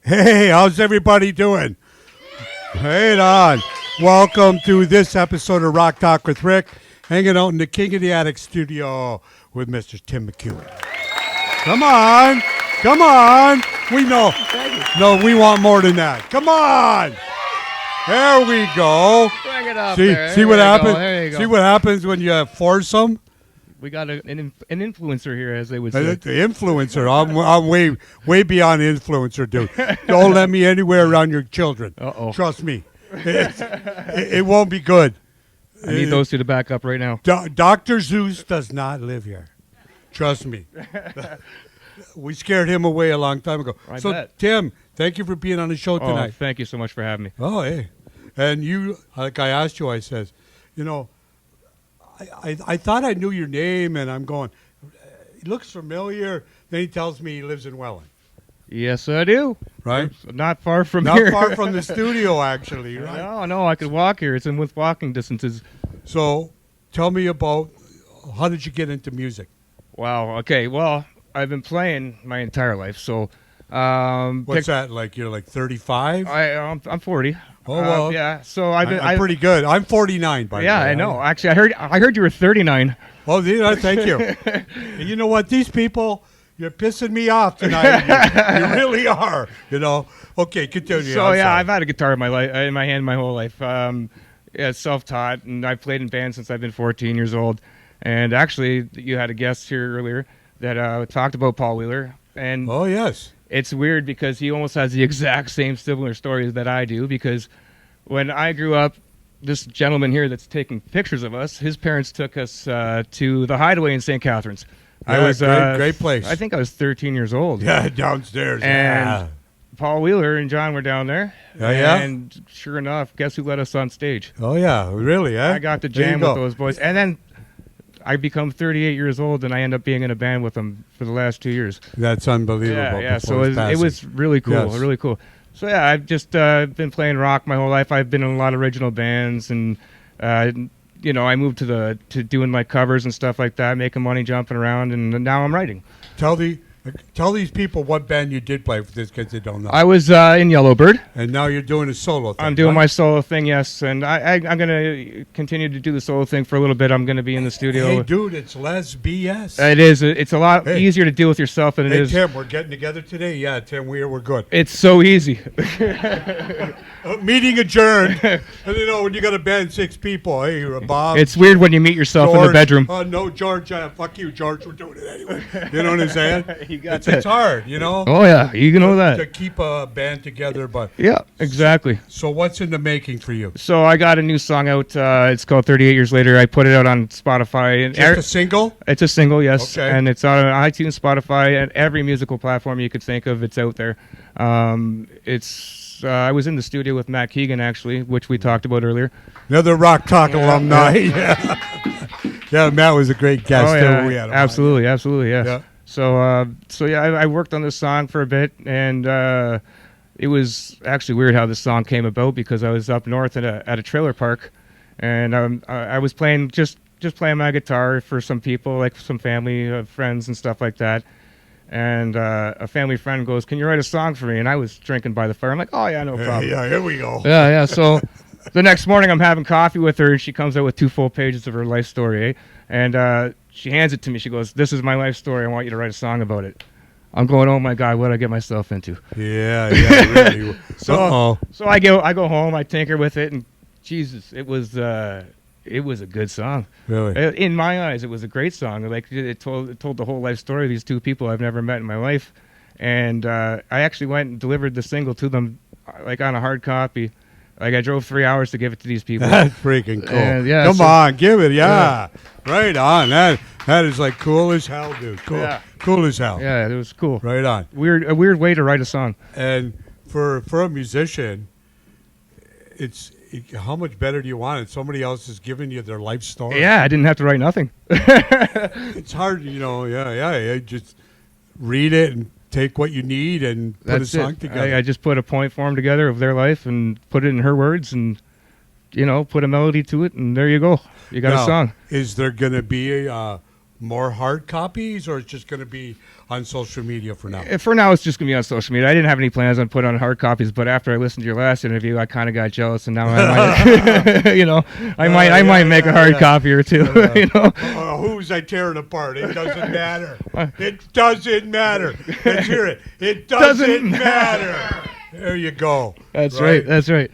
Hey, how's everybody doing? Right on. Welcome to this episode of Rock Talk with Rick, hanging out in the King of the Attic studio with Mr. Tim McEwan. Come on. Come on. We know. No, we want more than that. Come on. There we go. Bring it up See, there. see what happens? There you go. See what happens when you force them? We got an influencer here, as they would The say. influencer. I'm way beyond influencer, dude. Don't let me anywhere around your children. Uh-oh. Trust me. It won't be good. I need those two to back up right now. Dr. Zeus does not live here. Trust me. We scared him away a long time ago. I So, bet. Tim, thank you for being on the show Oh, tonight. thank you so much for having me. Oh, hey. And you, like I asked you, I says, you know, I thought I knew your name, and I'm going, he looks familiar. Then he tells me he lives in Welland. Yes, I do. Right? Not far from Not here. far from the studio, actually, right? No, I could walk here. It's in with walking distances. So tell me about, how did you get into music? Wow. Okay. Well, I've been playing my entire life. So, What's that, like you're like 35? I'm 40. Oh, well. Yeah. So I've been. I'm pretty good. I'm 49, by the way. Yeah, I know. Actually, I heard you were 39. Oh, thank you. And you know what? These people, you're pissing me off tonight. You really are. You know. Okay, continue. So I'm yeah, sorry. I've had a guitar in my hand my whole life. Yeah, self-taught, and I've played in bands since I've been 14 years old. And actually, you had a guest here earlier that talked about Paul Wheeler, and Oh, yes. it's weird because he almost has the exact same similar stories that I do. Because when I grew up, this gentleman here that's taking pictures of us, his parents took us to the Hideaway in St. Catharines. Yeah, I was great place. I think I was 13 years old. Yeah, downstairs. And Paul Wheeler and John were down there. Oh, yeah? And sure enough, guess who let us on stage? Oh, yeah. Really, eh? I got to There you jam go. with those boys. And then I become 38 years old, and I end up being in a band with them for the last 2 years. That's unbelievable. Yeah. So before his it passing. was really cool, Yes. really cool. So yeah, I've just been playing rock my whole life. I've been in a lot of original bands, and I moved to doing like covers and stuff like that, making money jumping around, and now I'm writing. Tell these people what band you did play for this kids that don't know. I was in Yellowbird. And now you're doing a solo thing. I'm doing right? my solo thing, yes, and I'm going to continue to do the solo thing for a little bit. I'm going to be in the studio. Hey, dude, it's Les BS. It is. It's a lot Hey. easier to deal with yourself than it Hey, is. Tim, we're getting together today? Yeah, Tim, we're good. It's so easy. Meeting adjourned. And when you got a band, 6 people, hey, Bob. It's weird when you meet yourself in the bedroom. Oh, no, George, fuck you, George, we're doing it anyway. You know what I'm saying? You got it's, that. it's hard, you know? Oh yeah, you know that. To keep a band together, but... Yeah, exactly. So what's in the making for you? So I got a new song out. It's called 38 Years Later. I put it out on Spotify. And Just a single? It's a single, yes. Okay. And it's on iTunes, Spotify, and every musical platform you could think of. It's out there. I was in the studio with Matt Keegan, actually, which we talked about earlier. Another Rock Talk alumni. Yeah, Matt was a great guest. Oh, yeah. Too. We had him on. Absolutely, yes. Yeah. So yeah, I worked on this song for a bit, and it was actually weird how this song came about because I was up north at a trailer park, and I was playing just playing my guitar for some people, like some family, friends, and stuff like that. And a family friend goes, "Can you write a song for me?" And I was drinking by the fire. I'm like, "Oh yeah, no problem." Yeah, here we go. Yeah. So the next morning, I'm having coffee with her, and she comes out with 2 full pages of her life story, eh? And she hands it to me. She goes, "This is my life story. I want you to write a song about it." I'm going, "Oh my God, what did I get myself into?" Yeah, really. So I go home, I tinker with it, and Jesus, it was a good song. Really? In my eyes, it was a great song. Like it told the whole life story of these 2 people I've never met in my life, and I actually went and delivered the single to them, like on a hard copy. Like I drove 3 hours to give it to these people. That's freaking cool. And, yeah, Come so- on, give it. Yeah. Right on. That is like cool as hell, dude. Cool. Yeah. Cool as hell. Yeah, it was cool. Right on. A weird way to write a song. And for a musician, how much better do you want it? Somebody else is giving you their life story. Yeah, I didn't have to write nothing. It's hard, Yeah. Just read it and take what you need and put a That's song it. together. I just put a point form together of their life and put it in her words and, put a melody to it, and there you go. You got Now, a song. Is there going to be more hard copies, or it's just going to be on social media for now? For now, it's just gonna be on social media. I didn't have any plans on putting on hard copies, but after I listened to your last interview, I kind of got jealous, and now I might, I might make a hard copy or two. Who's I tearing apart? It doesn't matter. It doesn't matter. Let's hear it. It doesn't matter. There you go. That's right. That's right.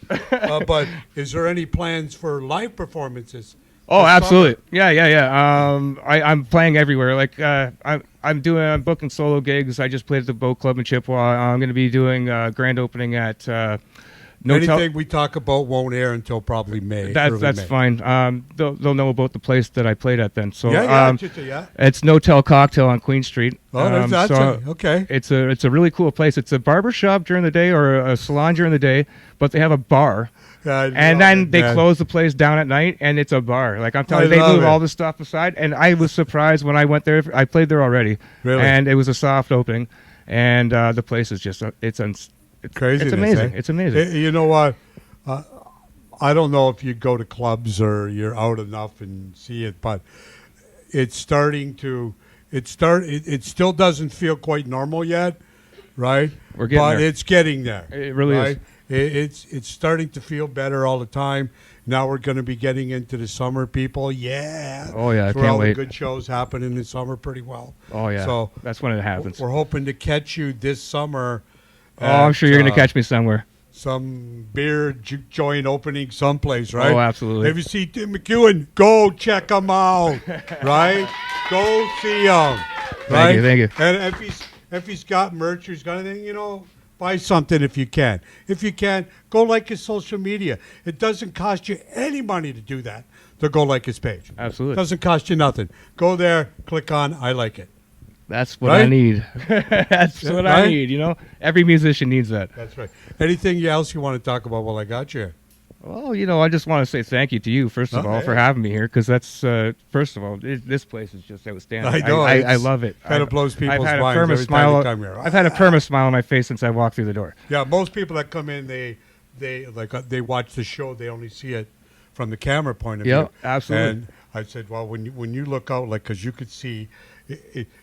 But is there any plans for live performances? Oh, this absolutely. Yeah. I'm playing everywhere. Like I'm booking solo gigs. I just played at the Boat Club in Chippewa. I'm going to be doing grand opening at Anything we talk about won't air until probably May. That's May. fine. They'll know about the place that I played at then. So yeah. It's No Tell Cocktail on Queen Street. Oh, that's okay. It's a really cool place. It's a barber shop during the day or a salon during the day, but they have a bar. And then they close the place down at night, and it's a bar. Like I'm telling you, they move all the stuff aside. And I was surprised when I went there. I played there already, really? And it was a soft opening, and the place is just it's crazy. It's amazing. Eh? It's amazing. You know what? I don't know if you go to clubs or you're out enough and see it, but it's starting to. It still doesn't feel quite normal yet, right? We're getting there. But it's getting there. It really is. It's starting to feel better all the time. Now we're going to be getting into the summer, people. Yeah. Oh yeah, I can't can't wait. The good shows happen in the summer pretty well. Oh yeah. So that's when it happens. We're hoping to catch you this summer. I'm sure you're going to catch me somewhere. Some beer juke joint opening someplace, right? Oh, absolutely. If you see Tim McEwan, go check him out, right? Go see him, right? Thank you. And if he's got merch or he's got anything, buy something if you can. If you can't, go like his social media. It doesn't cost you any money to do that, to go like his page. Absolutely. It doesn't cost you nothing. Go there, click on I like it. That's what I need. That's what I need, Every musician needs that. That's right. Anything else you want to talk about while I got you? Well, I just want to say thank you to you, first of all, for having me here, because that's, first of all, this place is just outstanding. I know. I love it. Kind of blows people's minds every time they come here. I've had a permanent smile on my face since I walked through the door. Yeah, most people that come in, they watch the show, they only see it from the camera point of view. Yeah, absolutely. And I said, well, when you look out, because you could see,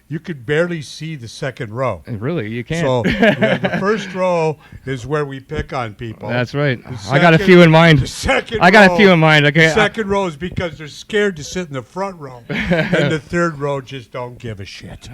you could barely see the second row. Really, you can't. So the first row is where we pick on people. That's right. I got a few in mind. The second second row is because they're scared to sit in the front row, and the third row just don't give a shit.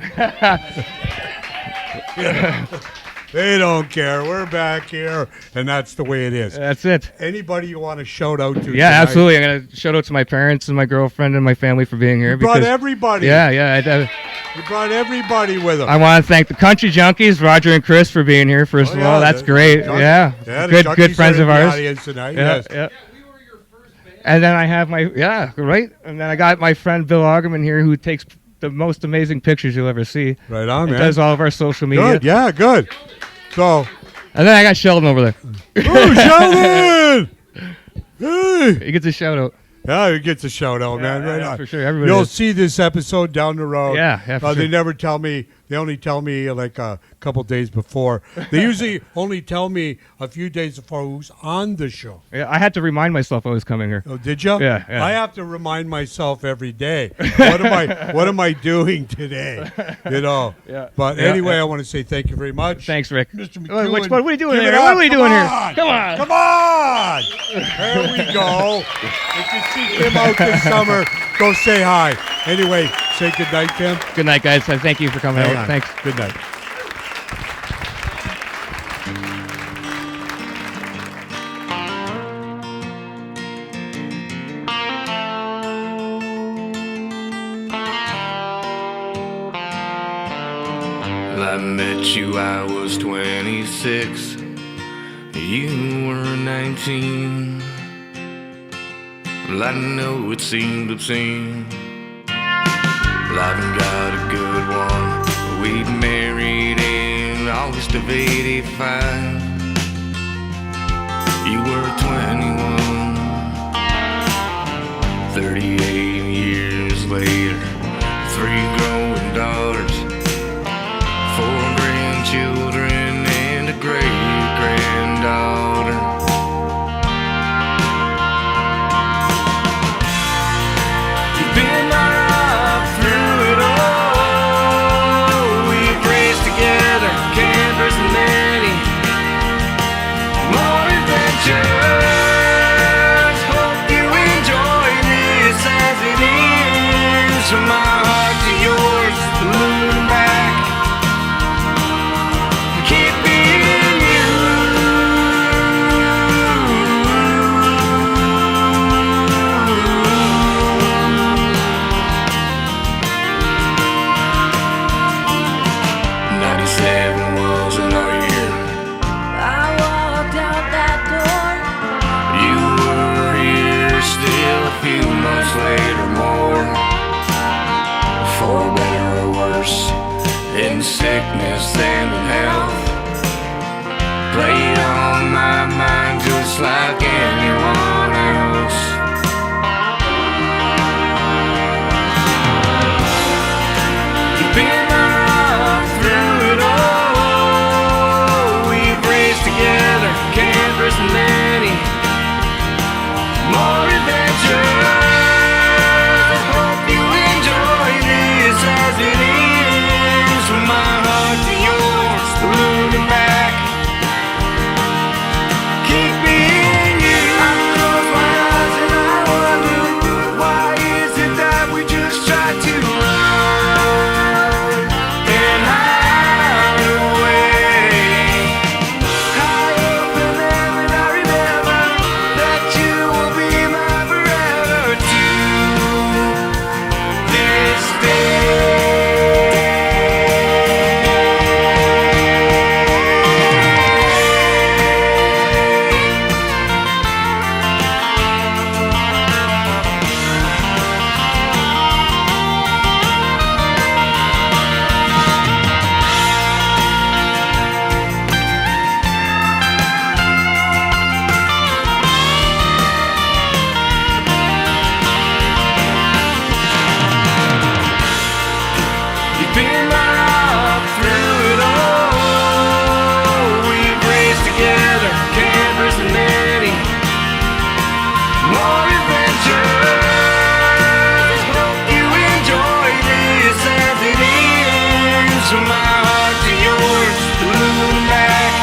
They don't care. We're back here, and that's the way it is. That's it. Anybody you want to shout out to? Yeah, tonight? absolutely. I'm going to shout out to my parents and my girlfriend and my family for being here. You brought everybody. Yeah. You brought everybody with them. I want to thank the Country Junkies, Roger and Chris, for being here, first of all. That's great. Good friends of ours. Tonight. Yeah. We were your first band. And then I have And then I got my friend Bill Augerman here, who takes the most amazing pictures you'll ever see. Right on, man. Does all of our social media. Good, yeah, good. So, and then I got Sheldon over there. Oh, Sheldon! Hey. He gets a shout out. Yeah, he gets a shout out, man. Right on. For sure. Everybody You'll see this episode down the road. Yeah, for sure. They never tell me. They only tell me like a couple days before. They usually only tell me a few days before who's on the show. Yeah, I had to remind myself I was coming here. Oh, did you? Yeah. I have to remind myself every day. What am I doing today? Yeah. But anyway, I want to say thank you very much. Thanks, Rick. Mr. McEwan. What are you doing Give here? it What up. are we doing here? Come on. Come on. There we go. If you see Tim out this summer, go say hi. Anyway, say good night, Tim. Good night, guys. Thank you for coming Hang out. on. Thanks. Good night. I met you, I was 26. You were 19. Well, I know it seemed obscene. Well, I haven't got a good one. We married in August of '85. You were 21. 38 years later, 3 growing daughters, 4 grandchildren, and a great-granddaughter. You've been my sickness and in health played on my mind just like anyone else. You've been my rock through it all. We've raced together, campers and many more adventures. I hope you enjoy this as it is. From my heart to yours, the moon and back. Keep being you. I close my eyes and I wonder, why is it that we just try to run and hide away? High up in heaven, I remember that you will be my forever to this day. You've been my rock through it all. We've raced together, campers and many more adventures. Hope you enjoy this as it is. From my heart to yours, the moon and back.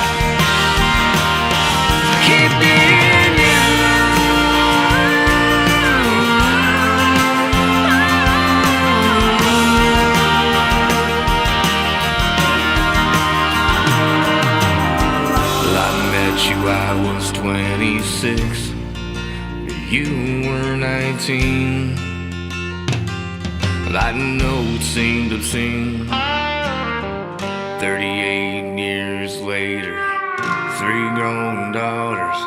Keep being you. Well, I met you, I was 26. You were 19. Well, I know it seemed obscene. 38 years later, 3 grown daughters,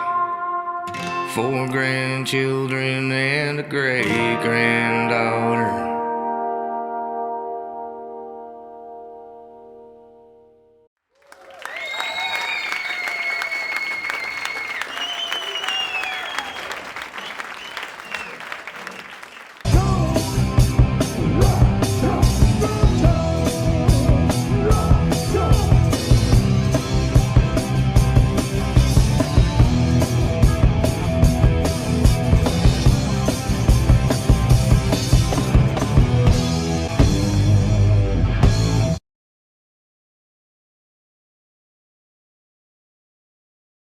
4 grandchildren, and a great-grandson.